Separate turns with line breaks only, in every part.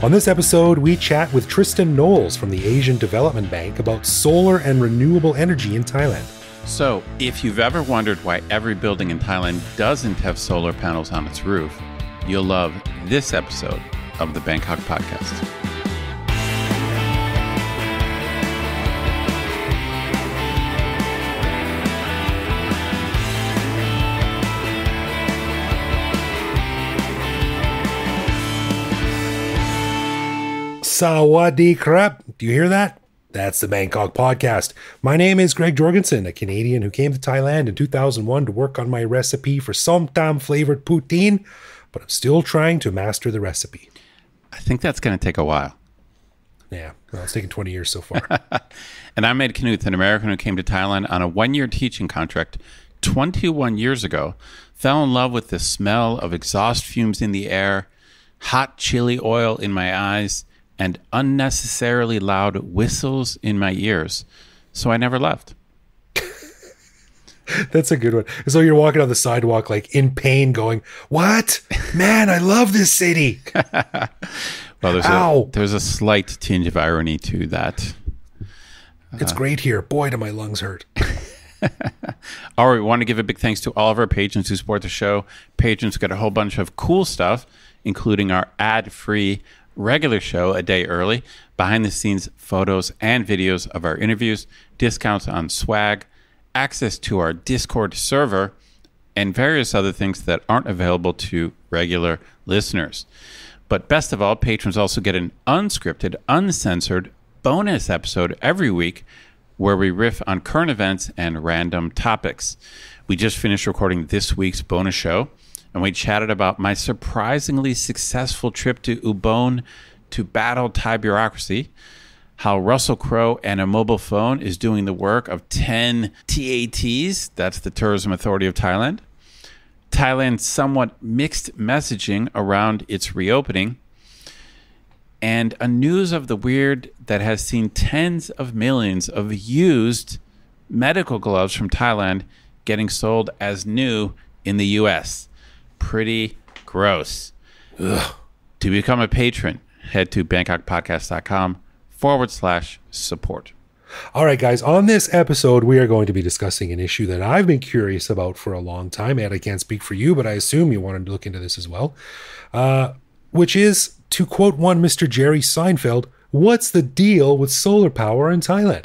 On this episode, we chat with Tristan Knowles from the Asian Development Bank about solar and renewable energy in Thailand.
So, if you've ever wondered why every building in Thailand doesn't have solar panels on its roof, you'll love this episode of the Bangkok Podcast.
Sawadee krap. Do you hear that? That's the Bangkok Podcast. My name is Greg Jorgensen, a Canadian who came to Thailand in 2001 to work on my recipe for somtam flavored poutine, but I'm still trying to master the recipe.
I think that's going to take a while.
Yeah, well, it's taken 20 years so far.
And I'm Ed Knuth, an American who came to Thailand on a one-year teaching contract 21 years ago, fell in love with the smell of exhaust fumes in the air, hot chili oil in my eyes, and unnecessarily loud whistles in my ears. So I never left.
That's a good one. So you're walking on the sidewalk like in pain going, what? Man, I love this city.
Well, there's a slight tinge of irony to that.
It's great here. Boy, do my lungs hurt.
All right, we want to give a big thanks to all of our patrons who support the show. Patrons get a whole bunch of cool stuff, including our ad-free regular show a day early, behind the scenes photos and videos of our interviews, discounts on swag, access to our Discord server, and various other things that aren't available to regular listeners. But best of all, patrons also get an unscripted, uncensored bonus episode every week where we riff on current events and random topics. We just finished recording this week's bonus show, and we chatted about my surprisingly successful trip to Ubon to battle Thai bureaucracy, how Russell Crowe and a mobile phone is doing the work of 10 TATs, that's the Tourism Authority of Thailand, Thailand's somewhat mixed messaging around its reopening, and a news of the weird that has seen tens of millions of used medical gloves from Thailand getting sold as new in the U.S. Pretty gross.
Ugh.
To become a patron, head to bangkokpodcast.com/support.
All right, guys, on this episode, we are going to be discussing an issue that I've been curious about for a long time. Ed, I can't speak for you, but I assume you wanted to look into this as well, which is, to quote one Mr. Jerry Seinfeld, what's the deal with solar power in Thailand?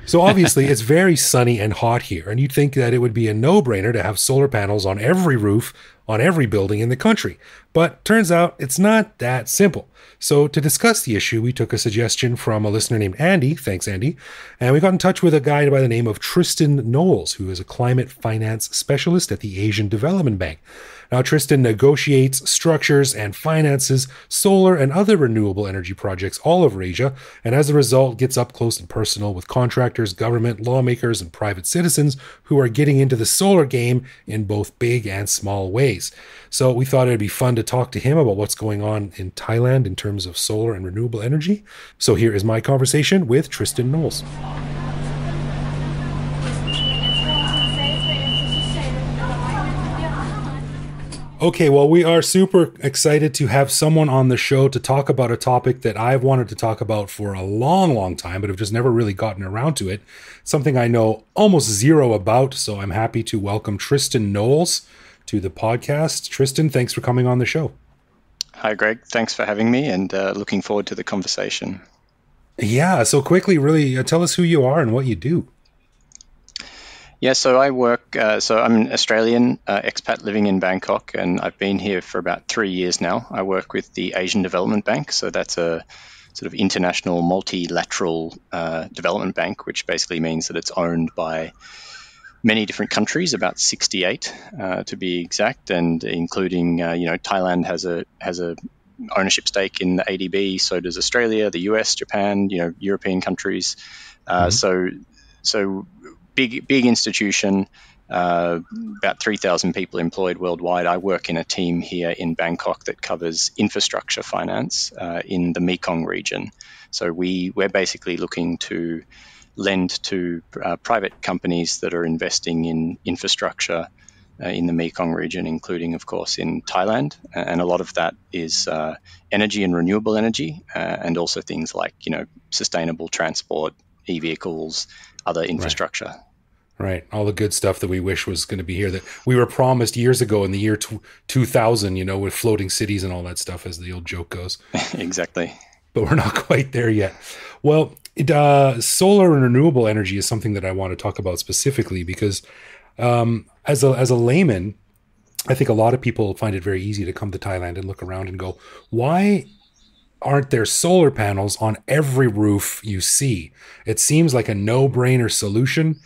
So obviously, it's very sunny and hot here, and you'd think that it would be a no-brainer to have solar panels on every roof on every building in the country. But turns out it's not that simple. So to discuss the issue, we took a suggestion from a listener named Andy, thanks Andy, and we got in touch with a guy by the name of Tristan Knowles, who is a climate finance specialist at the Asian Development Bank. Now, Tristan negotiates, structures, and finances solar and other renewable energy projects all over Asia, and as a result, gets up close and personal with contractors, government, lawmakers, and private citizens who are getting into the solar game in both big and small ways. So we thought it'd be fun to talk to him about what's going on in Thailand in terms of solar and renewable energy. So here is my conversation with Tristan Knowles. Okay, well, we are super excited to have someone on the show to talk about a topic that I've wanted to talk about for a long, long time, but have just never really gotten around to it. Something I know almost zero about, so I'm happy to welcome Tristan Knowles to the podcast. Tristan, thanks for coming on the show.
Hi, Greg. Thanks for having me, and looking forward to the conversation.
Yeah, so quickly, really, tell us who you are and what you do.
Yeah, so I work, I'm an Australian expat living in Bangkok, and I've been here for about 3 years now. I work with the Asian Development Bank, so that's a sort of international multilateral development bank, which basically means that it's owned by many different countries, about 68 to be exact, and including, Thailand has a ownership stake in the ADB, so does Australia, the US, Japan, European countries. So big institution, about 3,000 people employed worldwide. I work in a team here in Bangkok that covers infrastructure finance in the Mekong region. So we're basically looking to lend to private companies that are investing in infrastructure in the Mekong region, including, of course, in Thailand. And a lot of that is energy and renewable energy, and also things like, sustainable transport, e-vehicles, other infrastructure.
Right. All the good stuff that we wish was going to be here, that we were promised years ago in the year 2000, with floating cities and all that stuff, as the old joke goes.
Exactly.
But we're not quite there yet. Well, solar and renewable energy is something that I want to talk about specifically because as a layman, I think a lot of people find it very easy to come to Thailand and look around and go, why aren't there solar panels on every roof you see? It seems like a no-brainer solution.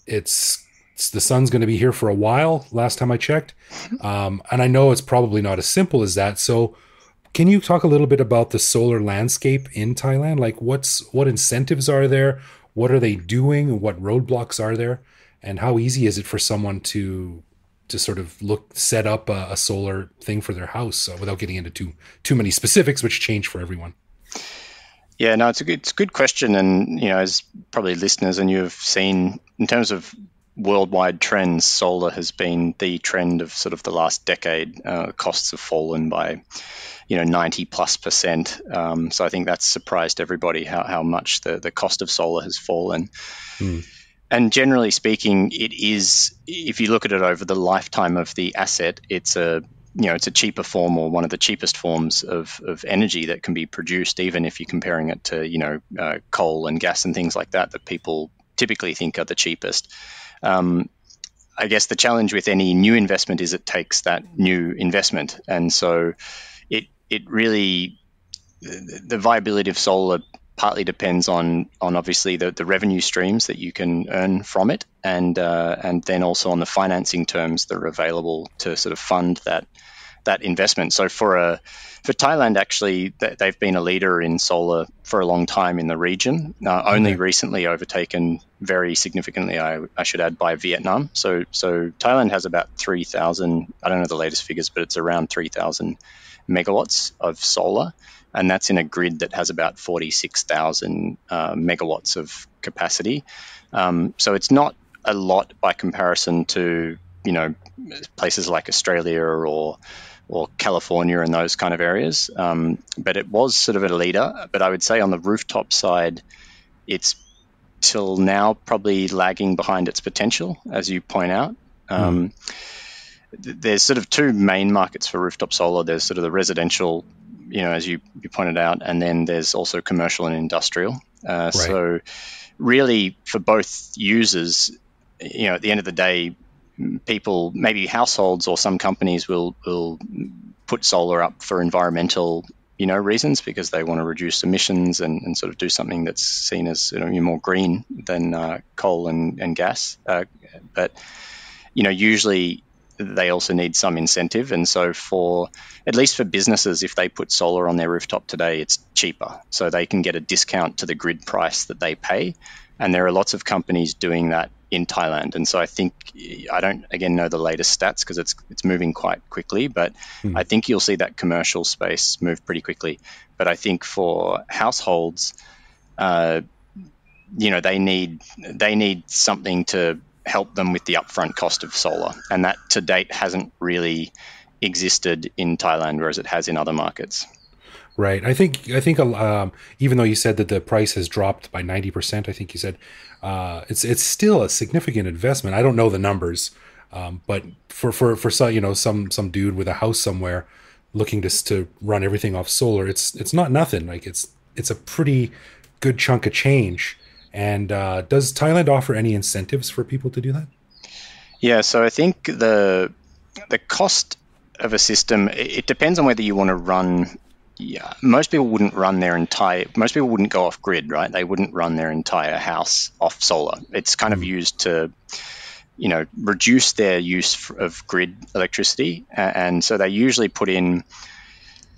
It's the sun's going to be here for a while, last time I checked. And I know it's probably not as simple as that. So can you talk a little bit about the solar landscape in Thailand? Like what incentives are there? What are they doing? What roadblocks are there? And how easy is it for someone to sort of set up a solar thing for their house without getting into too many specifics, which change for everyone?
Yeah, no, it's a good question. And, as probably listeners and you've seen in terms of worldwide trends, solar has been the trend of sort of the last decade. Costs have fallen by, 90+%. So I think that's surprised everybody how much the cost of solar has fallen. And generally speaking, it is, if you look at it over the lifetime of the asset, it's a cheaper form, or one of the cheapest forms of energy that can be produced, even if you're comparing it to, coal and gas and things like that people typically think are the cheapest. I guess the challenge with any new investment is it takes that new investment. And so it really, the viability of solar partly depends on obviously the revenue streams that you can earn from it, and then also on the financing terms that are available to sort of fund that investment. So for Thailand, actually, they've been a leader in solar for a long time in the region, only recently overtaken very significantly, I should add, by Vietnam. So Thailand has about 3,000, I don't know the latest figures, but it's around 3,000 megawatts of solar. And that's in a grid that has about 46,000 megawatts of capacity. So it's not a lot by comparison to, places like Australia or California and those kind of areas. But it was sort of a leader. But I would say on the rooftop side, it's till now probably lagging behind its potential, as you point out. There's sort of two main markets for rooftop solar. There's sort of the residential, as you pointed out, and then there's also commercial and industrial. Right. So really for both users, at the end of the day, people, maybe households or some companies will put solar up for environmental, reasons, because they want to reduce emissions and sort of do something that's seen as more green than coal and gas. But usually they also need some incentive. And so at least for businesses, if they put solar on their rooftop today, it's cheaper. So they can get a discount to the grid price that they pay. And there are lots of companies doing that in Thailand. And so I think, I don't, again, know the latest stats because it's moving quite quickly, but I think you'll see that commercial space move pretty quickly. But I think for households, they need something to help them with the upfront cost of solar. And that to date hasn't really existed in Thailand, whereas it has in other markets.
Right. I think even though you said that the price has dropped by 90%, I think you said it's still a significant investment. I don't know the numbers, but for some dude with a house somewhere looking to run everything off solar, it's not nothing. Like it's a pretty good chunk of change. And does Thailand offer any incentives for people to do that?
Yeah, so I think the cost of a system, it depends on whether you want to run. Yeah, most people wouldn't go off grid, right? They wouldn't run their entire house off solar. It's kind of used to, reduce their use of grid electricity. And so they usually put in,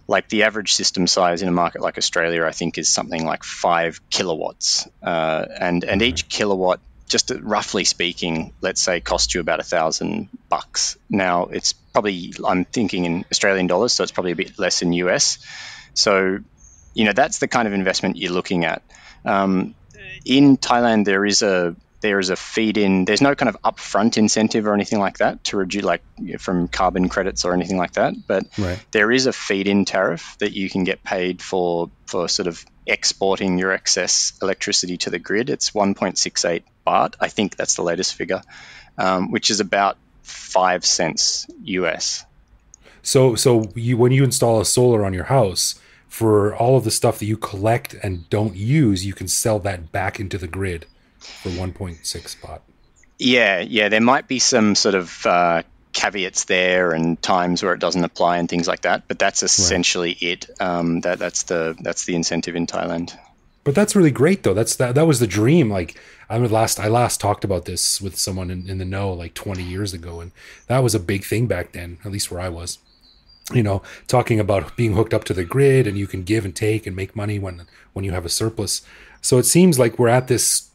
like, the average system size in a market like Australia, I think, is something like 5 kilowatts. And each kilowatt, just roughly speaking, let's say, costs you about $1,000. Now, it's probably, I'm thinking in Australian dollars, so it's probably a bit less in US. So, that's the kind of investment you're looking at. In Thailand, there there is a feed-in. There's no kind of upfront incentive or anything like that to reduce, like from carbon credits or anything like that. But there is a feed-in tariff that you can get paid for sort of exporting your excess electricity to the grid. It's 1.68 baht. I think that's the latest figure, which is about 5 cents US.
So when you install a solar on your house, for all of the stuff that you collect and don't use, you can sell that back into the grid for 1.6 baht.
Yeah. There might be some sort of caveats there and times where it doesn't apply and things like that, but that's essentially it. That's the incentive in Thailand.
But that's really great, though. That was the dream. Like I last talked about this with someone in the know like 20 years ago, and that was a big thing back then, at least where I was. Talking about being hooked up to the grid, and you can give and take and make money when you have a surplus. So it seems like we're at this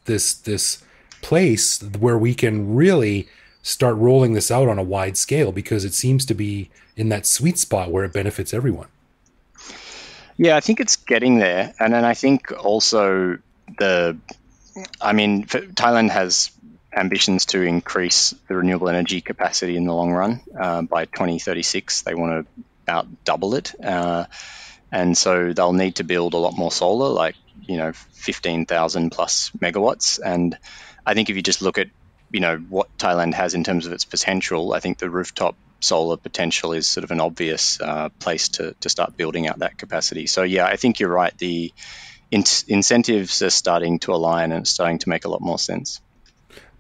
place where we can really start rolling this out on a wide scale, because it seems to be in that sweet spot where it benefits everyone.
Yeah, I think it's getting there. And then I think also Thailand has ambitions to increase the renewable energy capacity in the long run. By 2036, they want to about double it. And so they'll need to build a lot more solar, like, 15,000 plus megawatts. And I think if you just look at, what Thailand has in terms of its potential, I think the rooftop solar potential is sort of an obvious place to start building out that capacity. So, yeah, I think you're right. The incentives are starting to align, and it's starting to make a lot more sense.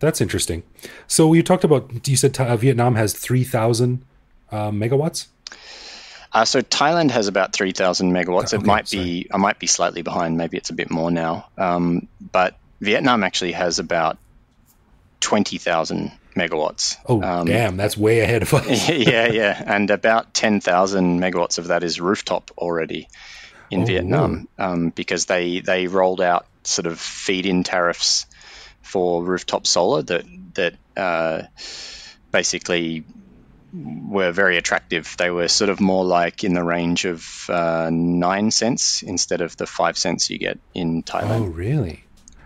That's interesting. So you said Vietnam has 3,000 megawatts?
So Thailand has about 3,000 megawatts.
Okay,
I might be slightly behind. Maybe it's a bit more now. But Vietnam actually has about 20,000 megawatts.
Oh, damn. That's way ahead of us.
Yeah. And about 10,000 megawatts of that is rooftop already in Vietnam, because they rolled out sort of feed-in tariffs for rooftop solar that basically were very attractive. They were sort of more like in the range of 9 cents instead of the 5 cents you get in Thailand.
Oh, really?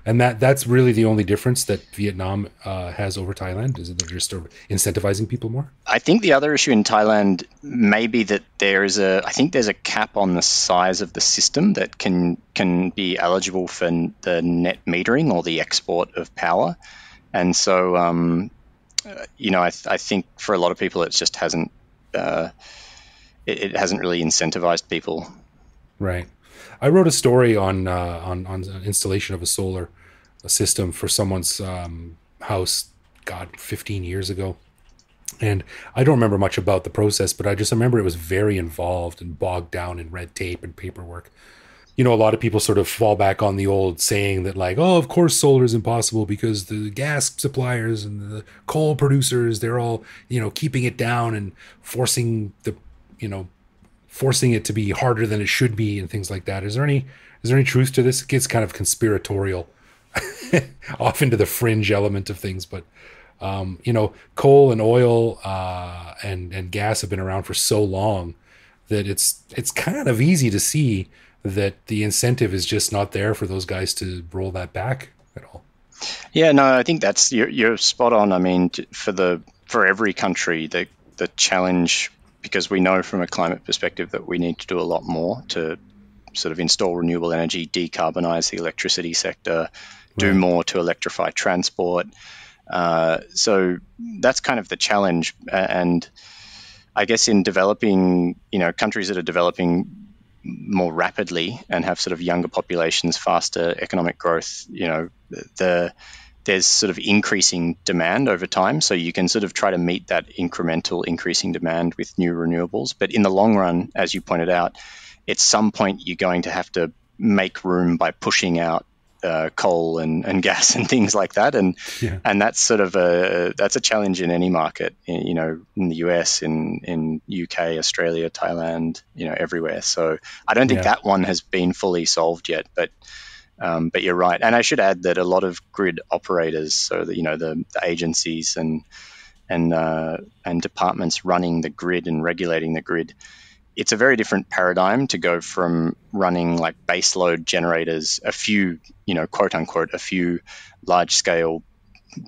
And that's really the only difference that Vietnam has over Thailand? Is it that they're just incentivizing people more?
I think the other issue in Thailand may be that there's a cap on the size of the system that can be eligible for the net metering or the export of power. And so, I think for a lot of people, it just hasn't it hasn't really incentivized people.
Right. I wrote a story on installation of a solar system for someone's house, 15 years ago. And I don't remember much about the process, but I just remember it was very involved and bogged down in red tape and paperwork. A lot of people sort of fall back on the old saying that, like, oh, of course solar is impossible because the gas suppliers and the coal producers, they're all, keeping it down and forcing it to be harder than it should be and things like that. Is there any truth to this? It gets kind of conspiratorial off into the fringe element of things, but coal and oil and gas have been around for so long that it's kind of easy to see that the incentive is just not there for those guys to roll that back at all.
Yeah, no, I think you're spot on. I mean, for every country, the challenge, because we know from a climate perspective that we need to do a lot more to sort of install renewable energy, decarbonize the electricity sector, do more to electrify transport. So that's kind of the challenge. And I guess in developing, countries that are developing more rapidly and have sort of younger populations, faster economic growth, there's sort of increasing demand over time. So you can sort of try to meet that incremental increasing demand with new renewables. But in the long run, as you pointed out, at some point you're going to have to make room by pushing out coal and gas and things like that. And that's sort of that's a challenge in any market, in the US, in UK, Australia, Thailand, everywhere. So I don't think that one has been fully solved yet, but you're right. And I should add that a lot of grid operators, so the agencies and departments running the grid and regulating the grid, it's a very different paradigm to go from running like baseload generators, a few, quote unquote, a few large scale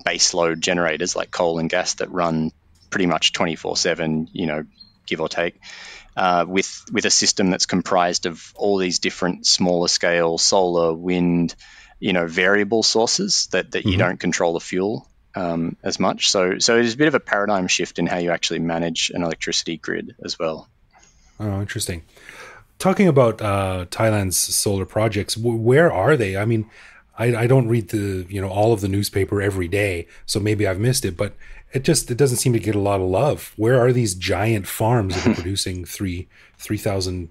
base load generators like coal and gas that run pretty much 24/7, give or take, with a system that's comprised of all these different smaller scale solar, wind, variable sources that you don't control the fuel as much. So there's a bit of a paradigm shift in how you actually manage an electricity grid as well.
Oh, interesting. Talking about Thailand's solar projects, where are they? I mean, I don't read all of the newspaper every day, so maybe I've missed it, but it doesn't seem to get a lot of love. Where are these giant farms that are producing 3,000,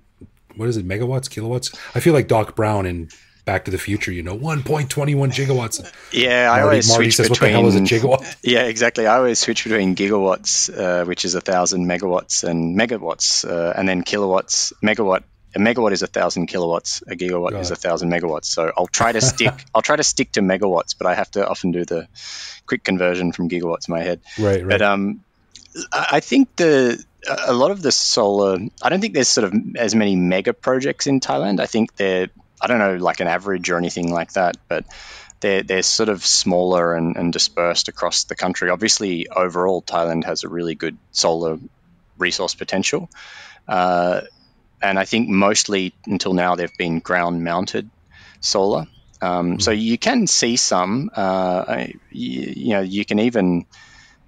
what is it, megawatts, kilowatts? I feel like Doc Brown in Back to the Future, 1.21 gigawatts.
Yeah, I always
Marty
switch
says,
between.
What the hell is a gigawatt?
Yeah, exactly. I always switch between gigawatts, which is 1,000 megawatts, and megawatts, and then kilowatts. A megawatt is 1,000 kilowatts. A gigawatt is 1,000 megawatts. So I'll try to stick. I'll try to stick to megawatts, but I have to often do the quick conversion from gigawatts in my head.
Right.
But I think a lot of the solar. I don't think there's sort of as many mega projects in Thailand. I think I don't know, like an average or anything like that, but they're sort of smaller and dispersed across the country. Obviously, overall, Thailand has a really good solar resource potential. And I think mostly until now they've been ground-mounted solar. So you can see some. You can even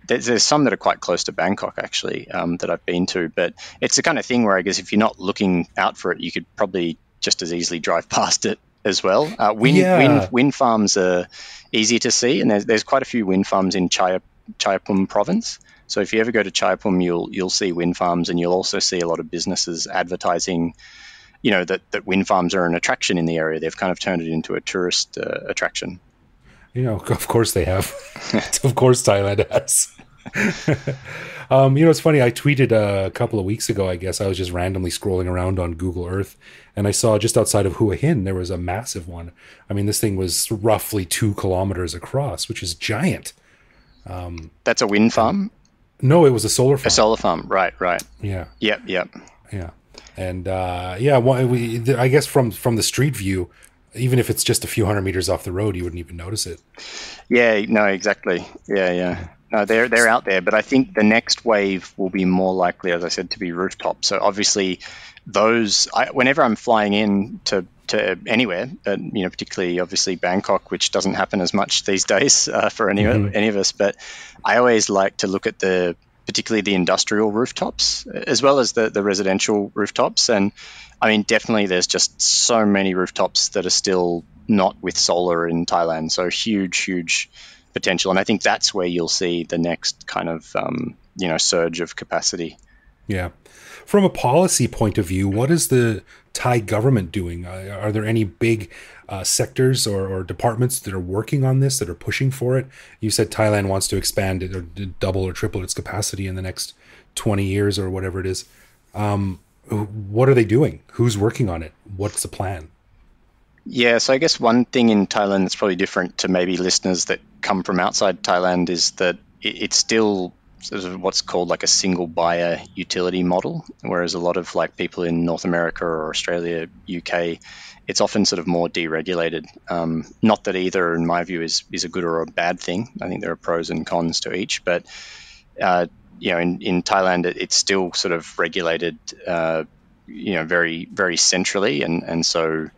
there's some that are quite close to Bangkok actually that I've been to. But it's the kind of thing where I guess if you're not looking out for it, you could probably just as easily drive past it as well. Wind farms are easier to see, and there's quite a few wind farms in Chayapum province. So if you ever go to Chayapum, you'll see wind farms, and you'll also see a lot of businesses advertising, that wind farms are an attraction in the area. They've kind of turned it into a tourist attraction.
Of course they have. Of course Thailand has. It's funny. I tweeted a couple of weeks ago, I guess. I was just randomly scrolling around on Google Earth, and I saw just outside of Hua Hin, there was a massive one. I mean, this thing was roughly 2 kilometers across, which is giant.
That's a wind farm?
No, it was a solar farm.
A solar farm, right.
Yeah.
Yep.
Yeah. And I guess from the street view, even if it's just a few hundred meters off the road, you wouldn't even notice it. Yeah,
no, exactly. Yeah. No, they're out there, but I think the next wave will be more likely, as I said, to be rooftop. So obviously, whenever I'm flying in to anywhere, but particularly obviously Bangkok, which doesn't happen as much these days for any of us, but I always like to look at particularly the industrial rooftops as well as the residential rooftops. And I mean, definitely there's just so many rooftops that are still not with solar in Thailand. So huge potential. And I think that's where you'll see the next kind of, surge of capacity.
Yeah. From a policy point of view, what is the Thai government doing? Are there any big sectors or departments that are working on this, that are pushing for it? You said Thailand wants to expand it or double or triple its capacity in the next 20 years or whatever it is. What are they doing? Who's working on it? What's the plan?
Yeah, so I guess one thing in Thailand that's probably different to maybe listeners that come from outside Thailand is that it's still sort of what's called like a single buyer utility model, whereas a lot of like people in North America or Australia, UK, it's often sort of more deregulated. Not that either, in my view, is a good or a bad thing. I think there are pros and cons to each, but in Thailand, it's still sort of regulated, very, very centrally, and so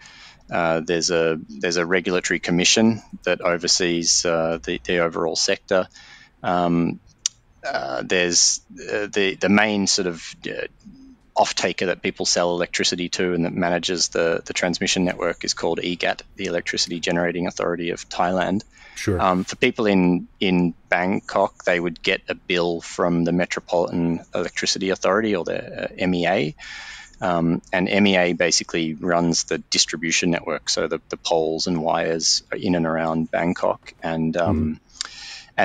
there's a regulatory commission that oversees the overall sector. There's the main sort of off-taker that people sell electricity to and that manages the transmission network is called EGAT, the Electricity Generating Authority of Thailand.
Sure.
For people in Bangkok, they would get a bill from the Metropolitan Electricity Authority, or the MEA. And MEA basically runs the distribution network, so the poles and wires in and around Bangkok, and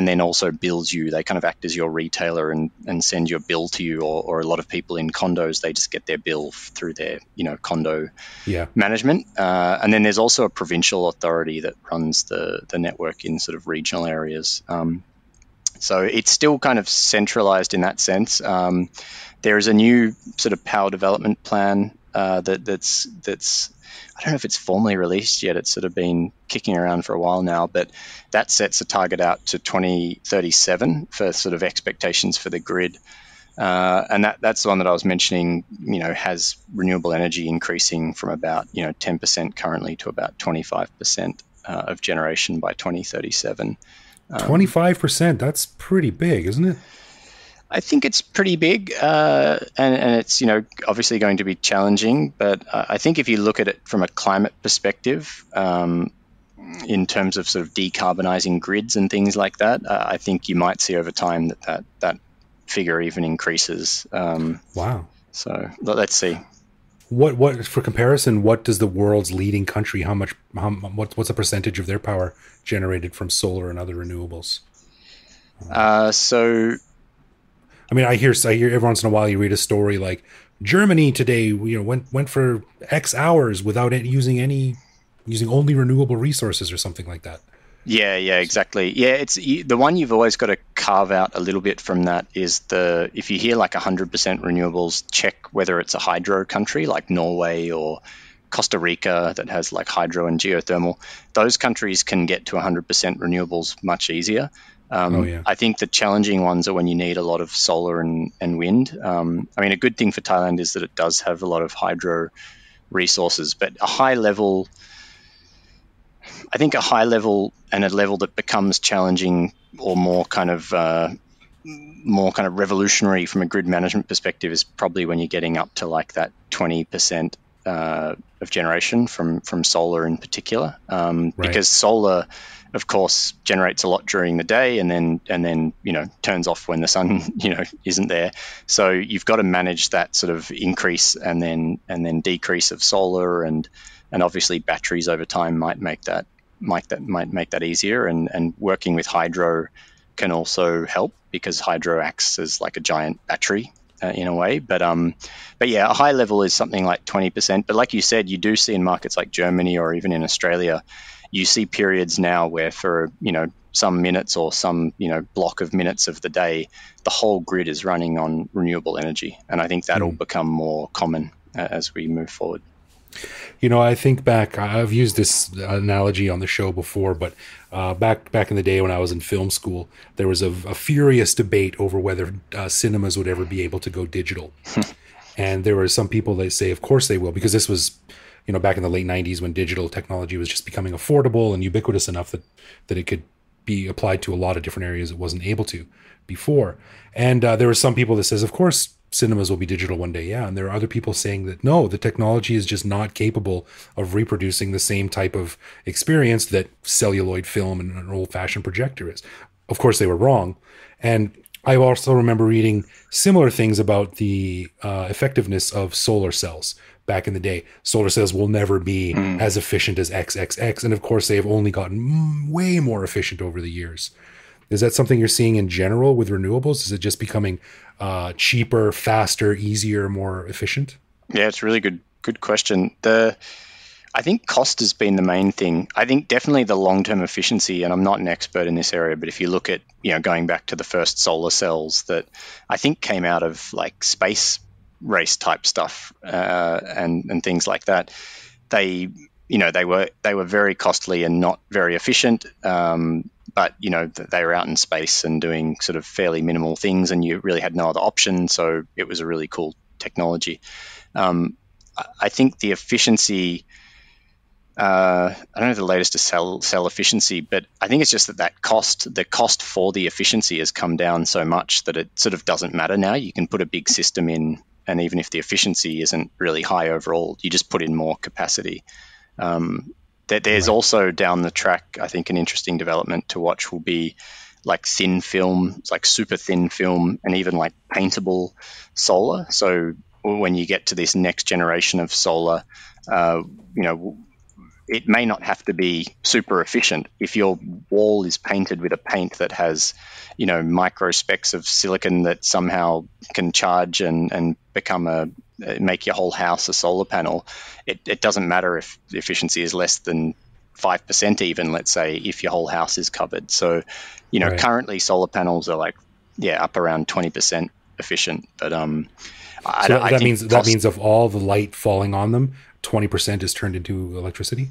then also bills you. They kind of act as your retailer and send your bill to you, or a lot of people in condos, they just get their bill through their condo management. And then there's also a provincial authority that runs the network in sort of regional areas. So it's still kind of centralized in that sense. There is a new sort of power development plan that's I don't know if it's formally released yet. It's sort of been kicking around for a while now, but that sets a target out to 2037 for sort of expectations for the grid. And that's the one that I was mentioning, has renewable energy increasing from about, 10% currently to about 25% of generation by 2037.
25%, that's pretty big, isn't it?
I think it's pretty big, and it's obviously going to be challenging. But I think if you look at it from a climate perspective, in terms of sort of decarbonizing grids and things like that, I think you might see over time that figure even increases.
Wow!
So let's see.
What for comparison? What does the world's leading country? What's the percentage of their power generated from solar and other renewables? I mean, I hear every once in a while you read a story like Germany today, went for X hours without using only renewable resources or something like that.
Yeah, exactly. Yeah, it's the one you've always got to carve out a little bit from that is if you hear like 100% renewables, check whether it's a hydro country like Norway or Costa Rica that has like hydro and geothermal. Those countries can get to 100% renewables much easier. I think the challenging ones are when you need a lot of solar and wind. I mean, a good thing for Thailand is that it does have a lot of hydro resources, but a high level and a level that becomes challenging or more kind of revolutionary from a grid management perspective is probably when you're getting up to like that 20% of generation from solar in particular, because solar, of course, generates a lot during the day and then turns off when the sun isn't there. So you've got to manage that sort of increase and then decrease of solar, and obviously batteries over time might make that easier, and working with hydro can also help because hydro acts as like a giant battery in a way. But yeah, a high level is something like 20%. But like you said, you do see in markets like Germany or even in Australia, you see periods now where for some minutes or some block of minutes of the day, the whole grid is running on renewable energy, and I think that'll become more common as we move forward.
I think back, I've used this analogy on the show before, but back in the day when I was in film school, there was a furious debate over whether cinemas would ever be able to go digital. And there were some people that say, of course they will, because this was, back in the late 90s when digital technology was just becoming affordable and ubiquitous enough that it could be applied to a lot of different areas it wasn't able to before. And there were some people that says, of course, cinemas will be digital one day. Yeah. And there are other people saying that no, the technology is just not capable of reproducing the same type of experience that celluloid film and an old-fashioned projector is. Of course, they were wrong. And I also remember reading similar things about the effectiveness of solar cells back in the day. Solar cells will never be as efficient as XXX. And of course, they have only gotten way more efficient over the years. Is that something you're seeing in general with renewables? Is it just becoming cheaper, faster, easier, more efficient?
Yeah, it's a really good question. I think cost has been the main thing. I think definitely the long-term efficiency, and I'm not an expert in this area, but if you look at, going back to the first solar cells that I think came out of like space race type stuff and things like that, they were very costly and not very efficient. But they were out in space and doing sort of fairly minimal things, and you really had no other option. So it was a really cool technology. I think the efficiency, I don't know the latest to cell efficiency, but I think it's just the cost for the efficiency has come down so much that it sort of doesn't matter now. You can put a big system in, and even if the efficiency isn't really high overall, you just put in more capacity. There's also down the track, I think an interesting development to watch will be like thin film, like super thin film, and even like paintable solar. So when you get to this next generation of solar, it may not have to be super efficient. If your wall is painted with a paint that has, micro specks of silicon that somehow can charge and make your whole house a solar panel, it doesn't matter if the efficiency is less than 5% even, let's say, if your whole house is covered. So,
Right.
Currently solar panels are like, up around 20% efficient. But
that means of all the light falling on them, 20% is turned into electricity.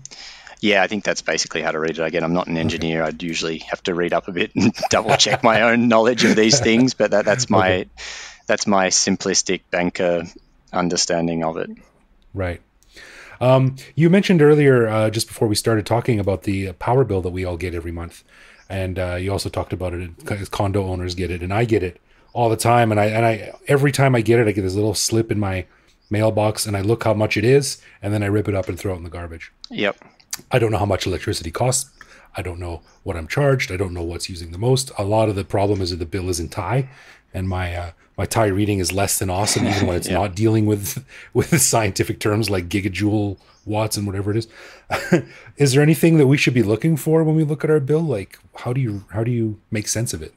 Yeah, I think that's basically how to read it. Again, I'm not an engineer. Okay. I'd usually have to read up a bit and double check my own knowledge of these things. But that's my simplistic banker understanding of it.
Right. You mentioned earlier, just before we started talking, about the power bill that we all get every month, and you also talked about it as condo owners get it, and I get it all the time. And I every time I get it, I get this little slip in my mailbox, and I look how much it is, and then I rip it up and throw it in the garbage.
Yep.
I don't know how much electricity costs. I don't know what I'm charged. I don't know what's using the most. A lot of the problem is that the bill is in Thai, and my Thai reading is less than awesome, even when it's not dealing with the scientific terms like gigajoule watts and whatever it is. Is there anything that we should be looking for when we look at our bill? Like, how do you make sense of it?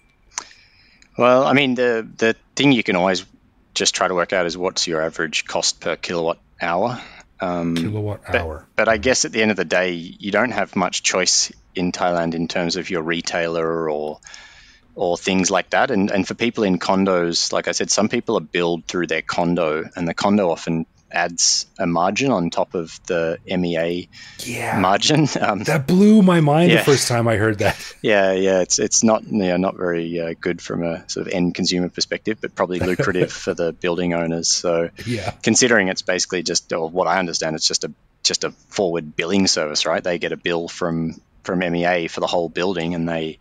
Well, I mean, the thing you can always just try to work out is what's your average cost per kilowatt hour. But I guess at the end of the day, you don't have much choice in Thailand in terms of your retailer or things like that. And for people in condos, like I said, some people are billed through their condo, and the condo often adds a margin on top of the MEA margin.
That blew my mind the first time I heard that.
Yeah, it's not not very good from a sort of end consumer perspective, but probably lucrative for the building owners. So considering it's basically just, or what I understand, it's just a forward billing service, right? They get a bill from MEA for the whole building, and they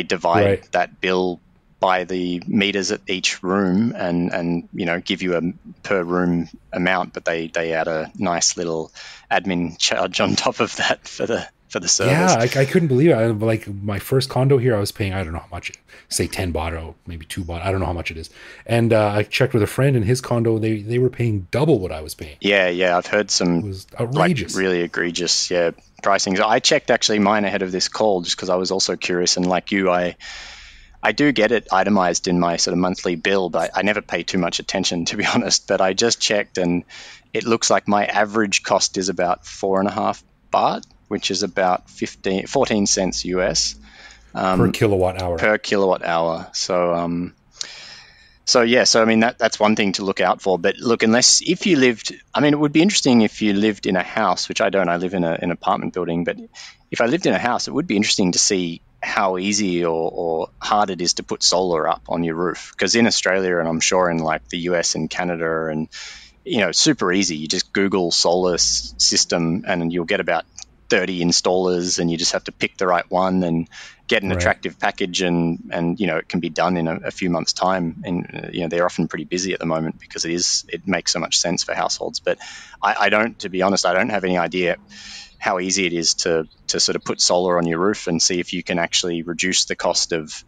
divide that bill by the meters at each room and give you a per room amount, but they add a nice little admin charge on top of that for the service.
Yeah, I couldn't believe it. Like my first condo here, I was paying, I don't know how much, say 10 baht or maybe 2 baht. I don't know how much it is. And I checked with a friend in his condo, they were paying double what I was paying.
Yeah. I've heard some
it was outrageous.
Really egregious, pricing. I checked actually mine ahead of this call just because I was also curious, and like you, I do get it itemized in my sort of monthly bill, but I never pay too much attention, to be honest. But I just checked, and it looks like my average cost is about 4.5 baht, which is about 14 cents US.
Per kilowatt hour.
Per kilowatt hour. So I mean, that's one thing to look out for. But look, if you lived, I mean, it would be interesting if you lived in a house, which I don't. I live in an apartment building. But if I lived in a house, it would be interesting to see how easy or hard it is to put solar up on your roof. Because in Australia, and I'm sure in like the US and Canada, and super easy. You just Google solar system, and you'll get about 30 installers, and you just have to pick the right one and get an attractive package, and it can be done in a few months' time. And they're often pretty busy at the moment because it makes so much sense for households. But I don't, to be honest, I don't have any idea how easy it is to sort of put solar on your roof and see if you can actually reduce the cost of,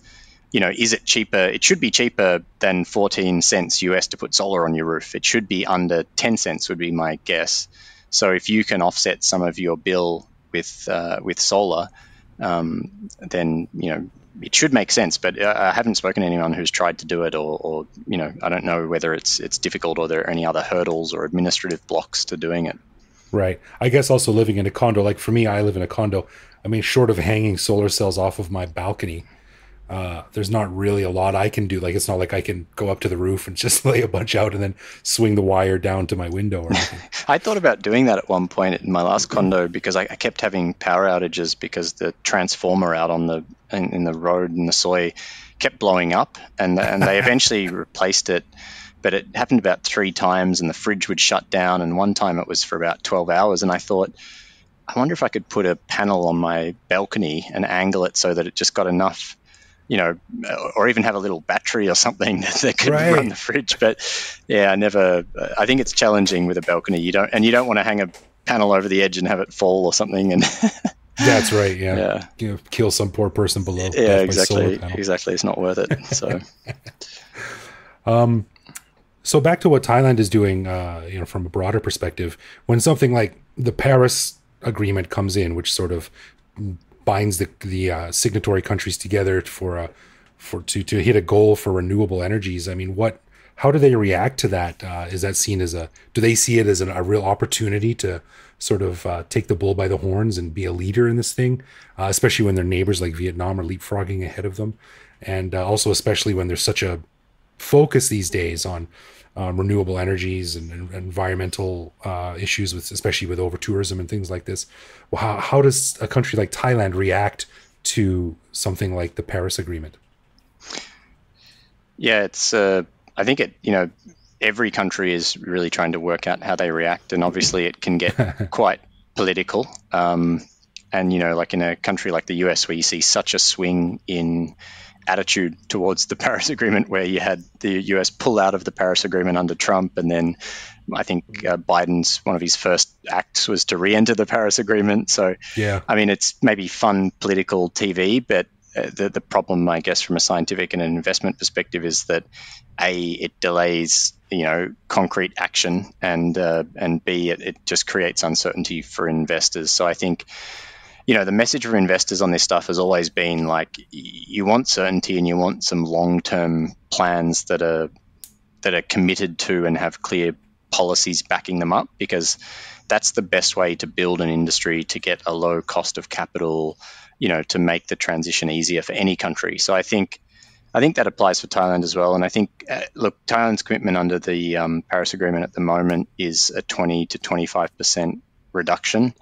is it cheaper? It should be cheaper than 14 cents US to put solar on your roof. It should be under 10 cents would be my guess. So if you can offset some of your bill with solar, then it should make sense. But I haven't spoken to anyone who's tried to do it, or I don't know whether it's difficult or there are any other hurdles or administrative blocks to doing it.
Right. I guess also living in a condo, like for me, I live in a condo. I mean, short of hanging solar cells off of my balcony, there's not really a lot I can do. Like, it's not like I can go up to the roof and just lay a bunch out and then swing the wire down to my window or anything.
I thought about doing that at one point in my last condo because I kept having power outages because the transformer out on in the road in the soy kept blowing up, and they eventually replaced it. But it happened about 3 times, and the fridge would shut down. And one time it was for about 12 hours. And I thought, I wonder if I could put a panel on my balcony and angle it so that it just got enough, or even have a little battery or something that could run the fridge. But yeah, I think it's challenging with a balcony. You don't want to hang a panel over the edge and have it fall or something. And
that's right. Yeah. Kill some poor person below.
Yeah, exactly. It's not worth it. So,
So back to what Thailand is doing, from a broader perspective, when something like the Paris Agreement comes in, which sort of binds the signatory countries together to hit a goal for renewable energies. I mean, how do they react to that? Is that seen as do they see it as a real opportunity to sort of take the bull by the horns and be a leader in this thing, especially when their neighbors like Vietnam are leapfrogging ahead of them, and also especially when there's such a focus these days on renewable energies and environmental issues, especially with over tourism and things like this. Well, how does a country like Thailand react to something like the Paris Agreement?
Yeah, it's. I think every country is really trying to work out how they react, and obviously it can get quite political. And like in a country like the US, where you see such a swing in attitude towards the Paris Agreement, where you had the US pull out of the Paris Agreement under Trump, and then I think Biden's one of his first acts was to re-enter the Paris Agreement. So,
yeah,
I mean, it's maybe fun political TV, but the problem, I guess, from a scientific and an investment perspective is that it delays, concrete action, and B, it just creates uncertainty for investors. So I think, the message from investors on this stuff has always been like, you want certainty and you want some long-term plans that are committed to and have clear policies backing them up, because that's the best way to build an industry, to get a low cost of capital, to make the transition easier for any country. So I think that applies for Thailand as well. And I think, Thailand's commitment under the Paris Agreement at the moment is a 20 to 25% reduction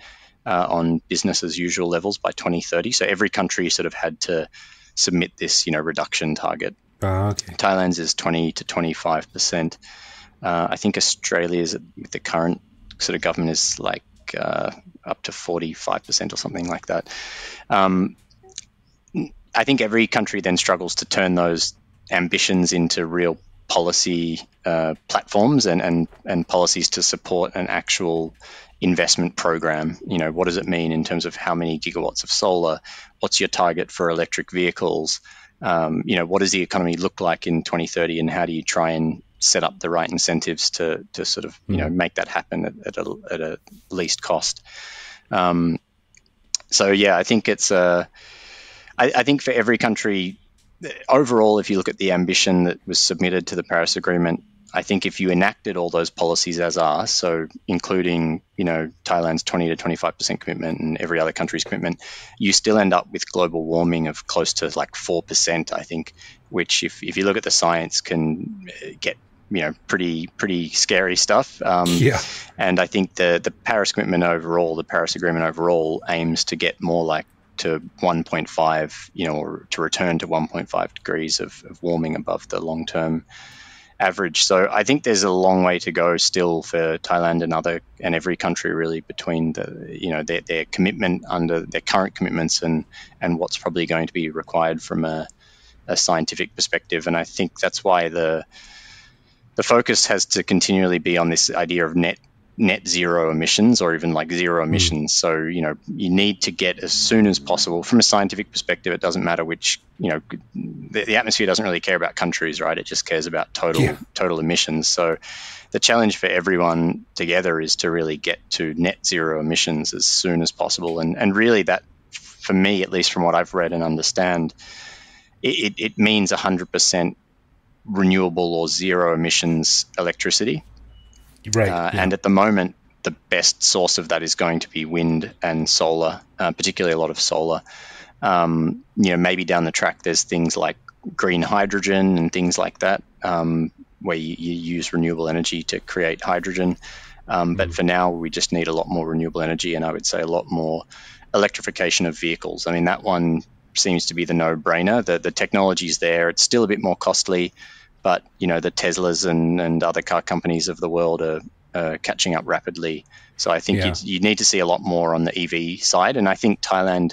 on business as usual levels by 2030. So every country sort of had to submit this, reduction target.
Okay.
Thailand's is 20 to 25%. I think Australia's, with the current sort of government, is like up to 45% or something like that. I think every country then struggles to turn those ambitions into real policy platforms and policies to support an actual investment program. What does it mean in terms of how many gigawatts of solar? What's your target for electric vehicles? What does the economy look like in 2030, and how do you try and set up the right incentives to sort of make that happen at a least cost? So yeah, I think it's I think for every country overall, if you look at the ambition that was submitted to the Paris Agreement, I think if you enacted all those policies as are, so including, Thailand's 20 to 25% commitment and every other country's commitment, you still end up with global warming of close to like 4%, I think, which if you look at the science can get, pretty scary stuff.
Yeah.
And I think the Paris Agreement overall aims to get more like to 1.5, or to return to 1.5 degrees of warming above the long-term average. So I think there's a long way to go still for Thailand and every country really, between their commitment under their current commitments and what's probably going to be required from a scientific perspective. And I think that's why the focus has to continually be on this idea of net zero emissions, or even like zero emissions. So, you need to get as soon as possible from a scientific perspective. It doesn't matter which, the atmosphere doesn't really care about countries, right? It just cares about total emissions. So the challenge for everyone together is to really get to net zero emissions as soon as possible. And really that, for me, at least from what I've read and understand, it means 100% renewable or zero emissions electricity.
Right.
And at the moment, the best source of that is going to be wind and solar, particularly a lot of solar. Maybe down the track, there's things like green hydrogen and things like that, where you use renewable energy to create hydrogen. But for now, we just need a lot more renewable energy, and I would say a lot more electrification of vehicles. I mean, that one seems to be the no-brainer. The technology's there. It's still a bit more costly, but the Teslas and other car companies of the world are catching up rapidly. So I think you need to see a lot more on the EV side. And I think Thailand,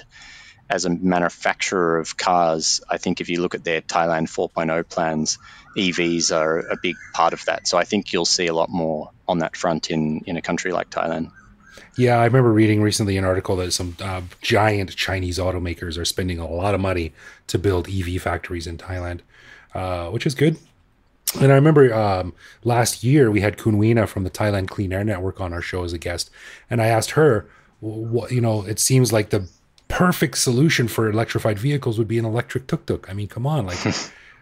as a manufacturer of cars, I think if you look at their Thailand 4.0 plans, EVs are a big part of that. So I think you'll see a lot more on that front in a country like Thailand.
Yeah, I remember reading recently an article that some giant Chinese automakers are spending a lot of money to build EV factories in Thailand, which is good. And I remember last year we had Kunwina from the Thailand Clean Air Network on our show as a guest, and I asked her, it seems like the perfect solution for electrified vehicles would be an electric tuk-tuk. I mean, come on, like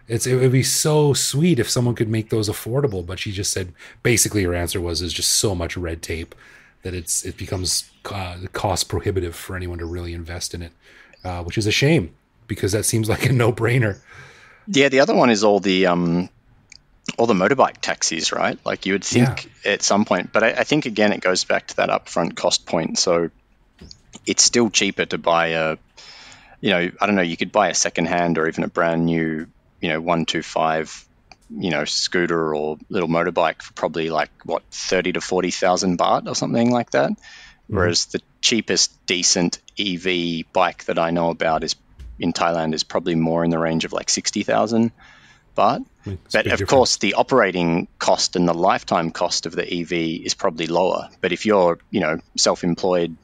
it would be so sweet if someone could make those affordable. But she just said, basically her answer was, there's just so much red tape that it becomes cost prohibitive for anyone to really invest in it, which is a shame, because that seems like a no-brainer.
Yeah, the other one is all the or the motorbike taxis, right? Like you would think at some point, but I think again it goes back to that upfront cost point. So it's still cheaper to buy a, I don't know, you could buy a secondhand or even a brand new, 125, scooter or little motorbike for probably like 30 to 40,000 baht or something like that. Whereas the cheapest decent EV bike that I know about in Thailand is probably more in the range of like 60,000 baht. But of course, the operating cost and the lifetime cost of the EV is probably lower. But if you're, self-employed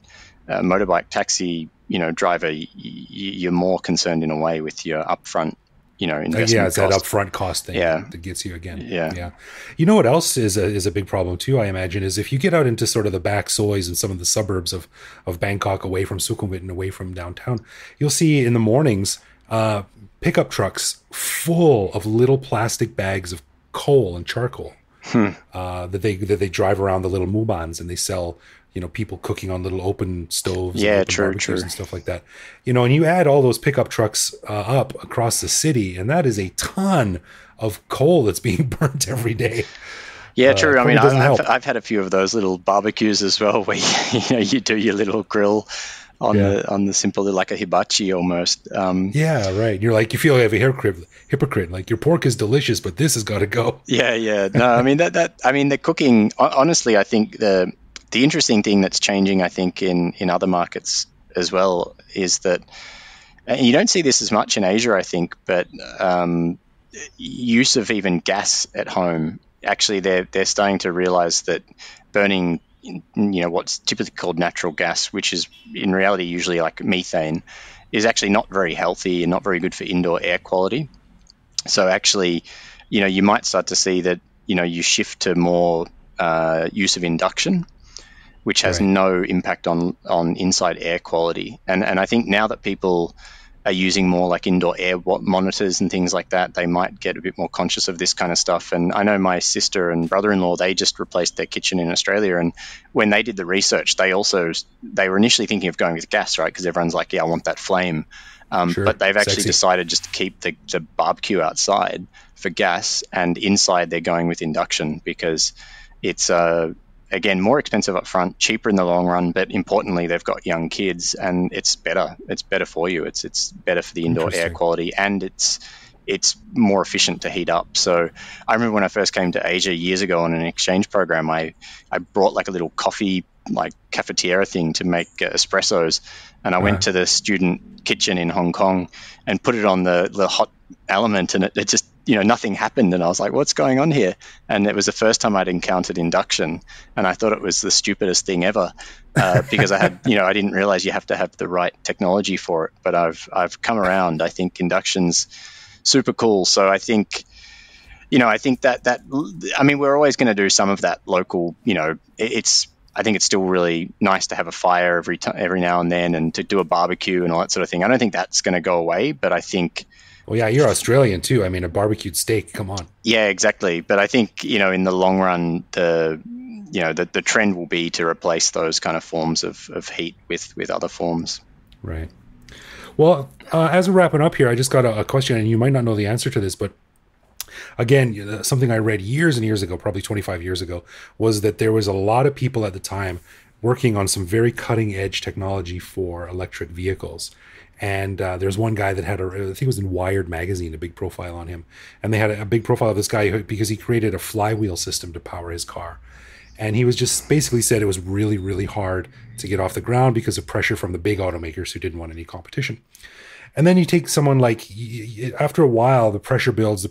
motorbike taxi, driver, you're more concerned in a way with your upfront, investment.
Yeah, it's
cost.
That upfront cost thing that gets you again.
Yeah.
You know what else is a big problem too, I imagine, is if you get out into sort of the back soys and some of the suburbs of Bangkok, away from Sukhumvit and away from downtown, you'll see in the mornings pickup trucks full of little plastic bags of coal and charcoal that they drive around the little mubans, and they sell, people cooking on little open stoves, and open barbecues and stuff like that. And you add all those pickup trucks up across the city, and that is a ton of coal that's being burnt every day.
Yeah, true. I mean, I've had a few of those little barbecues as well, where you do your little grill on the simple, like a hibachi almost.
Yeah, right. You're like, you feel like a hypocrite. Like, your pork is delicious, but this has got to go.
Yeah. No, I mean the cooking. Honestly, I think the interesting thing that's changing, I think, in other markets as well, is that, and you don't see this as much in Asia, I think, but use of even gas at home. Actually, they're starting to realize that burning, what's typically called natural gas, which is in reality usually like methane, is actually not very healthy and not very good for indoor air quality. So actually, you might start to see that, you shift to more use of induction, which has no impact on inside air quality. And I think now that people are using more like indoor air monitors and things like that, they might get a bit more conscious of this kind of stuff. And I know my sister and brother-in-law, they just replaced their kitchen in Australia. And when they did the research, they were initially thinking of going with gas, right? Because everyone's like, I want that flame. But they've actually decided just to keep the barbecue outside for gas, and inside they're going with induction because it's again, more expensive up front, cheaper in the long run, but importantly, they've got young kids, and it's better. It's better for you. It's better for the indoor air quality, and it's more efficient to heat up. So I remember when I first came to Asia years ago on an exchange program, I brought like a little coffee, like cafetiere thing to make espressos, and I went to the student kitchen in Hong Kong and put it on the hot element, and it just, nothing happened. And I was like, what's going on here? And it was the first time I'd encountered induction. And I thought it was the stupidest thing ever because I didn't realize you have to have the right technology for it. But I've come around. I think induction's super cool. So I think, I think we're always going to do some of that local, I think it's still really nice to have a fire every now and then, and to do a barbecue and all that sort of thing. I don't think that's going to go away, but I think,
well, yeah, you're Australian too. I mean, a barbecued steak, come on.
Yeah, exactly. But I think, in the long run, the trend will be to replace those kind of forms of heat with other forms.
Right. Well, as we're wrapping up here, I just got a question, and you might not know the answer to this, but again, something I read years and years ago, probably 25 years ago, was that there was a lot of people at the time working on some very cutting edge technology for electric vehicles. And there's one guy that had I think it was in Wired magazine, a big profile on him. And they had a big profile of this guy because he created a flywheel system to power his car. And he was just basically said it was really, really hard to get off the ground because of pressure from the big automakers who didn't want any competition. And then you take someone like, after a while, the pressure builds.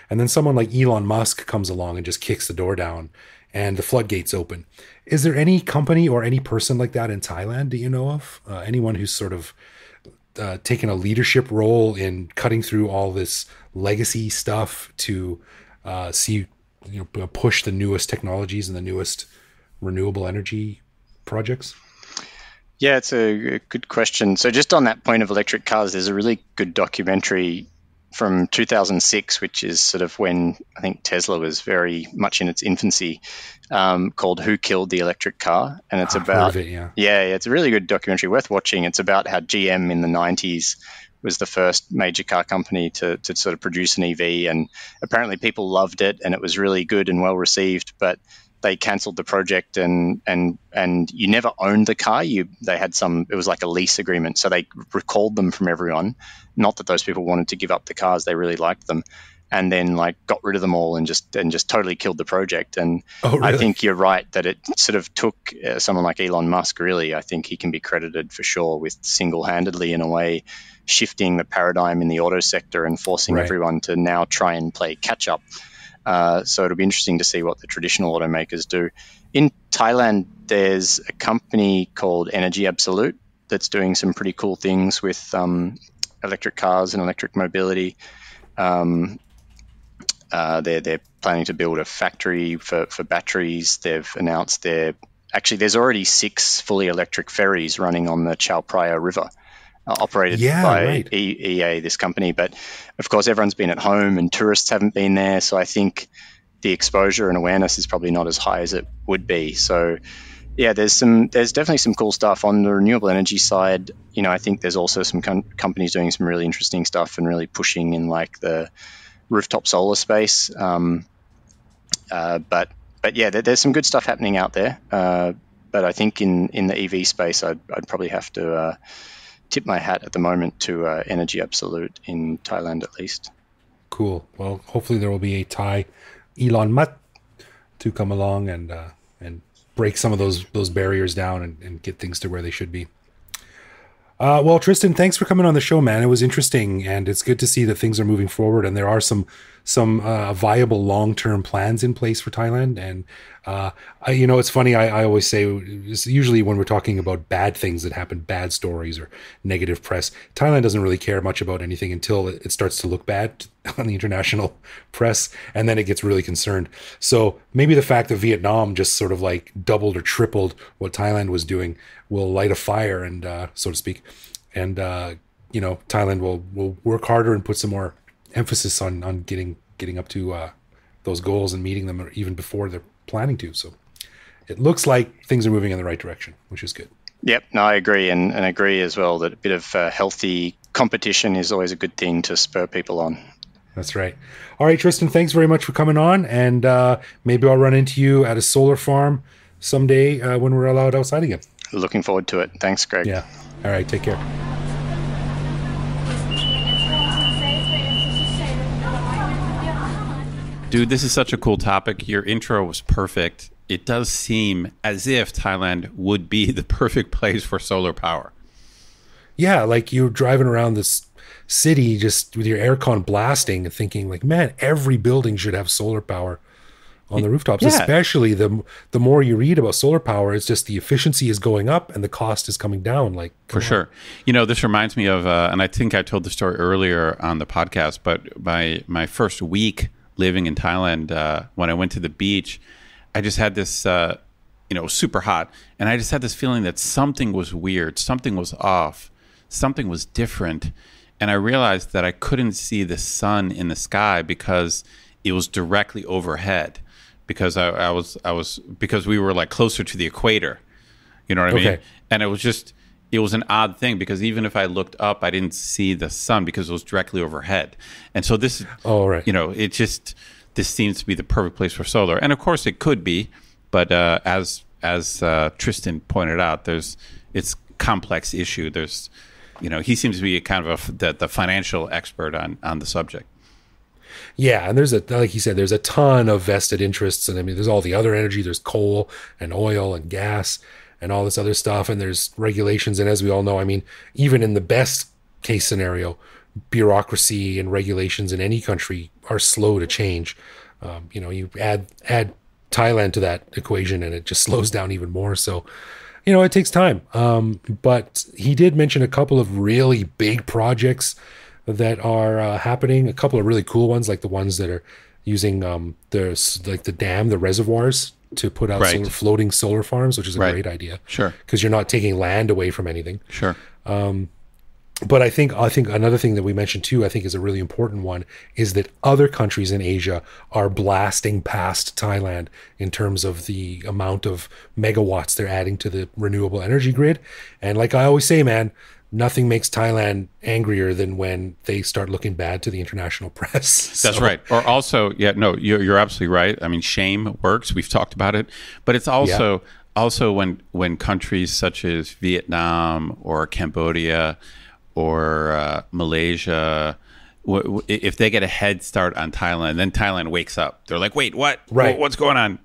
And then someone like Elon Musk comes along and just kicks the door down and the floodgates open. Is there any company or any person like that in Thailand, do you know of? Anyone who's sort of taken a leadership role in cutting through all this legacy stuff to push the newest technologies and the newest renewable energy projects?
Yeah, it's a good question. So just on that point of electric cars, there's a really good documentary from 2006, which is sort of when I think Tesla was very much in its infancy, called Who Killed the Electric Car? And it's about, it's a really good documentary worth watching. It's about how GM in the 90s was the first major car company to sort of produce an EV, and apparently people loved it and it was really good and well received, but they cancelled the project, and you never owned the car. They had it was like a lease agreement, so they recalled them from everyone. Not that those people wanted to give up the cars; they really liked them, and then like got rid of them all and just totally killed the project. And
really?
I think you're right that it sort of took someone like Elon Musk. Really, I think he can be credited for sure with single-handedly, in a way, shifting the paradigm in the auto sector and forcing everyone to now try and play catch up. So it'll be interesting to see what the traditional automakers do. In Thailand, there's a company called Energy Absolute that's doing some pretty cool things with electric cars and electric mobility. They're planning to build a factory for batteries. They've announced there's already 6 fully electric ferries running on the Chao Phraya River. Operated by EA, this company. But of course, everyone's been at home and tourists haven't been there. So I think the exposure and awareness is probably not as high as it would be. So yeah, there's definitely some cool stuff on the renewable energy side. I think there's also some companies doing some really interesting stuff and really pushing in like the rooftop solar space. But yeah, there's some good stuff happening out there. But I think in the EV space, I'd probably have to tip my hat at the moment to Energy Absolute in Thailand, at least.
Cool. Well, hopefully there will be a Thai Elon Musk to come along and break some of those barriers down and get things to where they should be. Well, Tristan, thanks for coming on the show, man. It was interesting, and it's good to see that things are moving forward, and there are some viable long-term plans in place for Thailand. And it's funny. I always say, usually when we're talking about bad things that happen, bad stories or negative press, Thailand doesn't really care much about anything until it starts to look bad on the international press, and then it gets really concerned. So maybe the fact that Vietnam just sort of like doubled or tripled what Thailand was doing will light a fire, and so to speak, and Thailand will work harder and put some more emphasis on getting up to those goals and meeting them even before they're planning to. So it looks like things are moving in the right direction, which is good.
Yep, no, I agree, and agree as well that a bit of healthy competition is always a good thing to spur people on.
That's right. All right, Tristan, thanks very much for coming on, and maybe I'll run into you at a solar farm someday when we're allowed outside again.
Looking forward to it. Thanks, Greg.
Yeah. All right, take care.
Dude, this is such a cool topic. Your intro was perfect. It does seem as if Thailand would be the perfect place for solar power.
Yeah, like you're driving around this city just with your aircon blasting and thinking like, man, every building should have solar power on the rooftops. Yeah. Especially the more you read about solar power, it's just the efficiency is going up and the cost is coming down. Like,
for sure. This reminds me of, and I think I told the story earlier on the podcast, but my first week living in Thailand, when I went to the beach, I just had this, super hot. And I just had this feeling that something was weird, something was off, something was different. And I realized that I couldn't see the sun in the sky because it was directly overhead. Because because we were like closer to the equator, you know what I mean? And it was an odd thing because even if I looked up, I didn't see the sun because it was directly overhead. And so this, this seems to be the perfect place for solar. And of course it could be, but as Tristan pointed out, it's complex issue. There's, he seems to be kind of the financial expert on the subject.
Yeah, and like you said, there's a ton of vested interests, and I mean, there's all the other energy. There's coal and oil and gas and all this other stuff, and there's regulations. And as we all know, I mean, even in the best case scenario, bureaucracy and regulations in any country are slow to change. You add Thailand to that equation, and it just slows down even more. So, it takes time. But he did mention a couple of really big projects that are happening, a couple of really cool ones, like the ones that are using the reservoirs to put out floating solar farms, which is a great idea.
Sure.
Because you're not taking land away from anything.
Sure.
But I think another thing that we mentioned too, I think is a really important one, is that other countries in Asia are blasting past Thailand in terms of the amount of megawatts they're adding to the renewable energy grid. And like I always say, man, nothing makes Thailand angrier than when they start looking bad to the international press.
That's right. Or also, you're absolutely right. I mean, shame works. We've talked about it, but it's also when countries such as Vietnam or Cambodia or Malaysia, if they get a head start on Thailand, then Thailand wakes up. They're like, wait, what?
Right.
What's going on?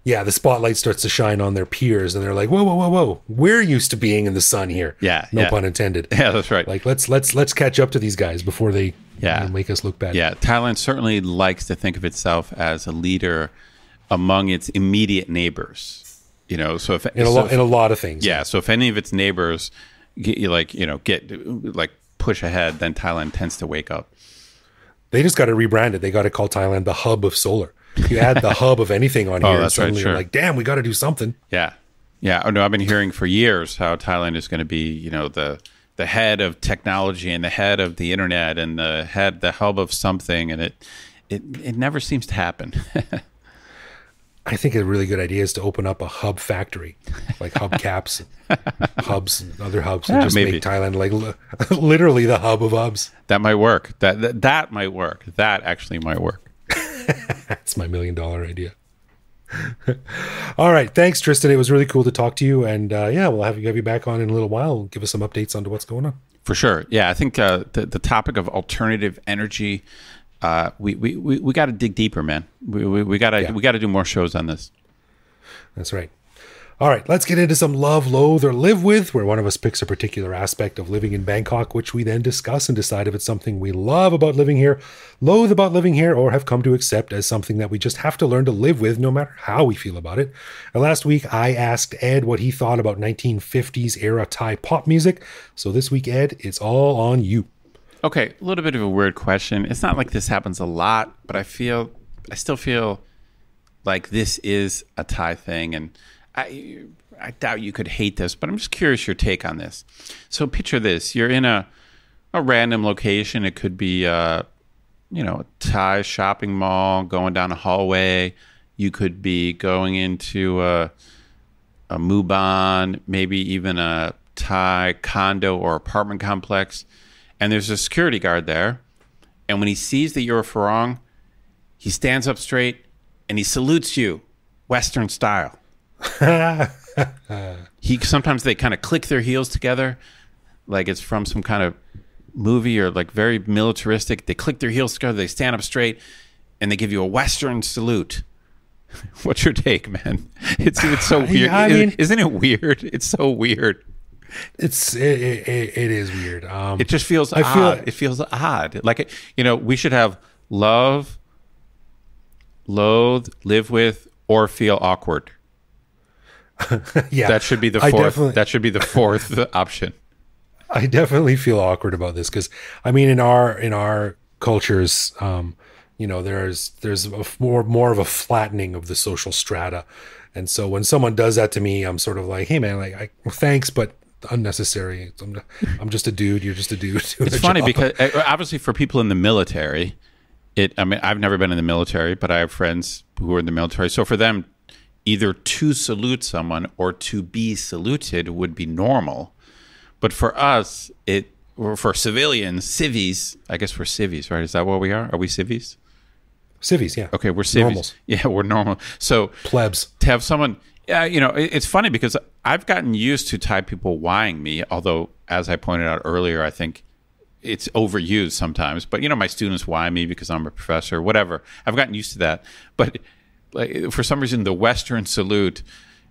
Yeah, the spotlight starts to shine on their peers, and they're like, "Whoa, whoa, whoa, whoa! We're used to being in the sun here."
Yeah,
no pun intended.
Yeah, that's right.
Like, let's catch up to these guys before they make us look bad.
Yeah, Thailand certainly likes to think of itself as a leader among its immediate neighbors. So if
in a lot of things.
Yeah, so if any of its neighbors push ahead, then Thailand tends to wake up.
They just got to rebrand it. They got to call Thailand the hub of solar. You add the hub of anything on here, and suddenly you're like, damn, we got to do something.
Yeah. Oh, no, I've been hearing for years how Thailand is going to be, the head of technology and the head of the internet and the hub of something, and it never seems to happen.
I think a really good idea is to open up a hub factory, like hubcaps, hubs, and other hubs, and just make Thailand like literally the hub of hubs.
That might work. That might work. That actually might work.
That's my $1 million idea. All right. Thanks, Tristan. It was really cool to talk to you. And we'll have you back on in a little while and give us some updates on what's going on.
For sure. Yeah, I think the topic of alternative energy, we got to dig deeper, man. We got to do more shows on this.
That's right. All right, let's get into some love, loathe, or live with, where one of us picks a particular aspect of living in Bangkok, which we then discuss and decide if it's something we love about living here, loathe about living here, or have come to accept as something that we just have to learn to live with no matter how we feel about it. And last week, I asked Ed what he thought about 1950s era Thai pop music. So this week, Ed, it's all on you.
Okay, a little bit of a weird question. It's not like this happens a lot, but I still feel like this is a Thai thing, and I doubt you could hate this, but I'm just curious your take on this. So picture this. You're in a random location. It could be a Thai shopping mall, going down a hallway. You could be going into a Muban, maybe even a Thai condo or apartment complex. And there's a security guard there. And when he sees that you're a Farang, he stands up straight and he salutes you, Western style. Sometimes they kind of click their heels together, like it's from some kind of movie or like very militaristic. They click their heels together, they stand up straight, and they give you a Western salute. What's your take, man? It's so weird.
Yeah, I mean,
isn't it weird? It's so weird.
It is weird.
It just feels odd. It feels odd. Like we should have love, loathe, live with, or feel awkward.
Yeah,
that should be the fourth. That should be the fourth option.
I definitely feel awkward about this because, I mean, in our cultures, there's more of a flattening of the social strata, and so when someone does that to me, I'm sort of like, hey man, thanks, but unnecessary. I'm just a dude. You're just a dude.
It's funny because obviously for people in the military, I've never been in the military, but I have friends who are in the military. So for them, either to salute someone or to be saluted would be normal. But for us, or for civilians, civvies, I guess we're civvies, right? Is that what we are? Are we civvies?
Civvies, yeah.
Okay, we're civvies.
Normals.
Yeah, we're normal. So
plebs.
To have someone, it's funny because I've gotten used to Thai people whying me, although, as I pointed out earlier, I think it's overused sometimes. But, my students why me because I'm a professor, whatever. I've gotten used to that. But for some reason, the Western salute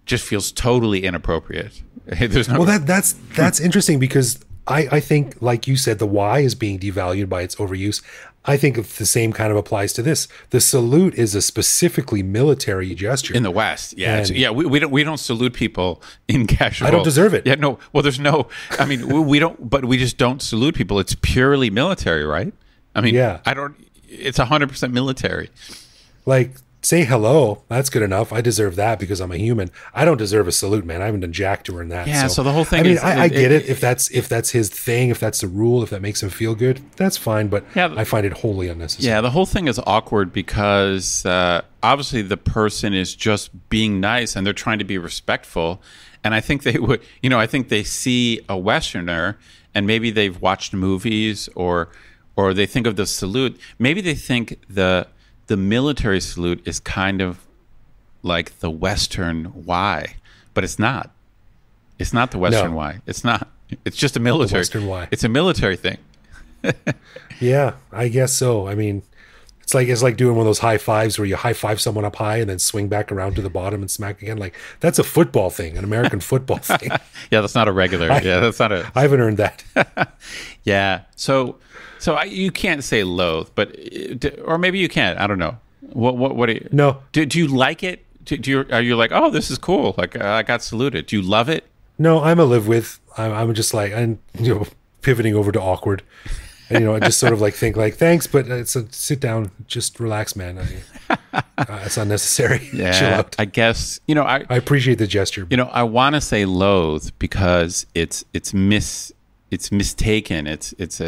just feels totally inappropriate. There's no.
Well, that's interesting because I think, like you said, the why is being devalued by its overuse. I think the same kind of applies to this. The salute is a specifically military gesture
in the West. Yeah, we don't salute people in casual.
I don't deserve it.
Yeah, no. Well, there's no. I mean, we don't. But we just don't salute people. It's purely military, right? I mean, yeah. I don't. It's 100% military.
Like say hello. That's good enough. I deserve that because I'm a human. I don't deserve a salute, man. I haven't done jack to earn that.
Yeah. So the whole thing.
I mean, I get it. If that's his thing, if that's the rule, if that makes him feel good, that's fine. But I find it wholly unnecessary.
Yeah. The whole thing is awkward because obviously the person is just being nice and they're trying to be respectful. And I think they would, I think they see a Westerner and maybe they've watched movies or they think of the salute. Maybe they think the military salute is kind of like the Western Y, but it's not. It's not the Western Y. It's not. It's just a military.
The Western Y.
It's a military thing.
Yeah, I guess so. I mean, it's like doing one of those high fives where you high five someone up high and then swing back around to the bottom and smack again. Like, that's a football thing, an American football thing.
Yeah, that's not a regular. That's not a.
I haven't earned that.
Yeah. So you can't say loathe, but or maybe you can. I don't know. What do you?
No.
Do you like it? Are you like, oh, this is cool? Like, I got saluted. Do you love it?
No, I'm a live with. I'm just like, I'm pivoting over to awkward. And, I just sort of like think like, thanks, but sit down, just relax, man. It's unnecessary.
Yeah,
chill out.
I guess, I
appreciate the gesture.
I want to say loathe because it's mistaken. It's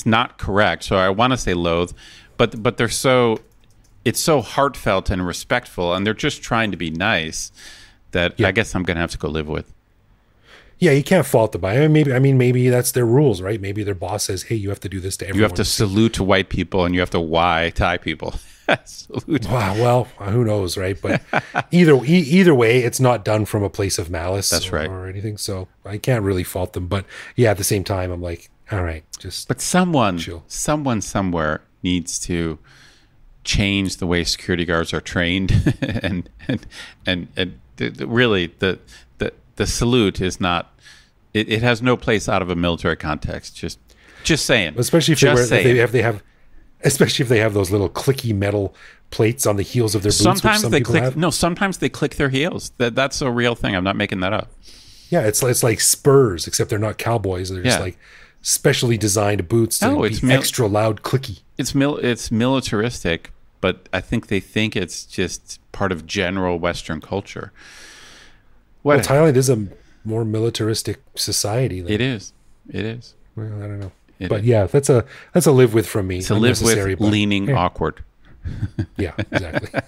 not correct. So I want to say loathe, but it's so heartfelt and respectful, and they're just trying to be nice that I guess I'm going to have to go live with.
Yeah, you can't fault them by. Maybe that's their rules, right? Maybe their boss says, "Hey, you have to do this to everyone."
You have to salute to white people, and you have to Y Thai people. Salute.
Wow, well, who knows, right? But either way, it's not done from a place of malice.
That's right.
Or anything. So I can't really fault them. But yeah, at the same time, I'm like, all right, just.
But someone
chill.
Somewhere needs to change the way security guards are trained, and really the salute is not. It has no place out of a military context. Just saying.
Especially if especially if they have those little clicky metal plates on the heels of their boots.
Sometimes
some
they
people
click.
have.
No, sometimes they click their heels. That's a real thing. I'm not making that up.
Yeah, it's like spurs, except they're not cowboys. They're just like specially designed boots to be extra loud, clicky.
It's militaristic, but I think they think it's just part of general Western culture.
Well, Thailand is a more militaristic society.
It is.
Well, I don't know. But yeah, that's a live with from me.
It's a live with leaning awkward.
Yeah, exactly.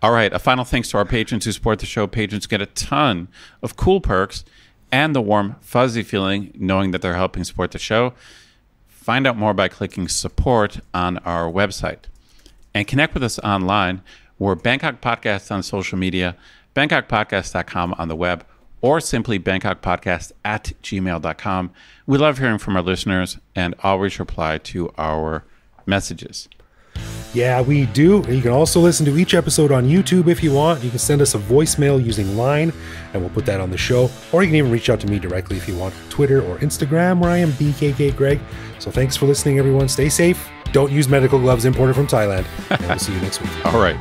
All right. A final thanks to our patrons who support the show. Patrons get a ton of cool perks and the warm, fuzzy feeling knowing that they're helping support the show. Find out more by clicking support on our website. And connect with us online. We're Bangkok Podcast on social media, BangkokPodcast.com on the web, or simply BangkokPodcast@gmail.com. We love hearing from our listeners and always reply to our messages.
Yeah, we do. You can also listen to each episode on YouTube if you want. You can send us a voicemail using Line, and we'll put that on the show. Or you can even reach out to me directly if you want, Twitter or Instagram, where I am BKK Greg. So thanks for listening, everyone. Stay safe. Don't use medical gloves imported from Thailand. And we'll see you next week.
All right.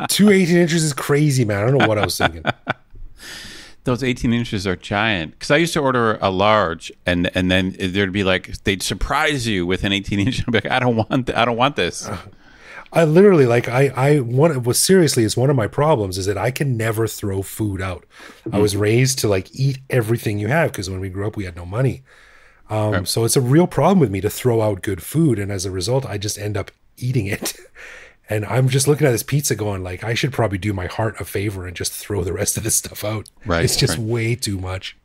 Two 18 inches is crazy, man. I don't know what I was thinking.
Those 18 inches are giant. Because I used to order a large, and then there'd be like, they'd surprise you with an 18 inch. I'd be like, I don't want this.
I literally seriously, it's one of my problems is that I can never throw food out. Mm-hmm. I was raised to like eat everything you have because when we grew up, we had no money. Right. So it's a real problem with me to throw out good food. And as a result, I just end up eating it. And I'm just looking at this pizza going like, I should probably do my heart a favor and just throw the rest of this stuff out.
Right.
It's just way too much.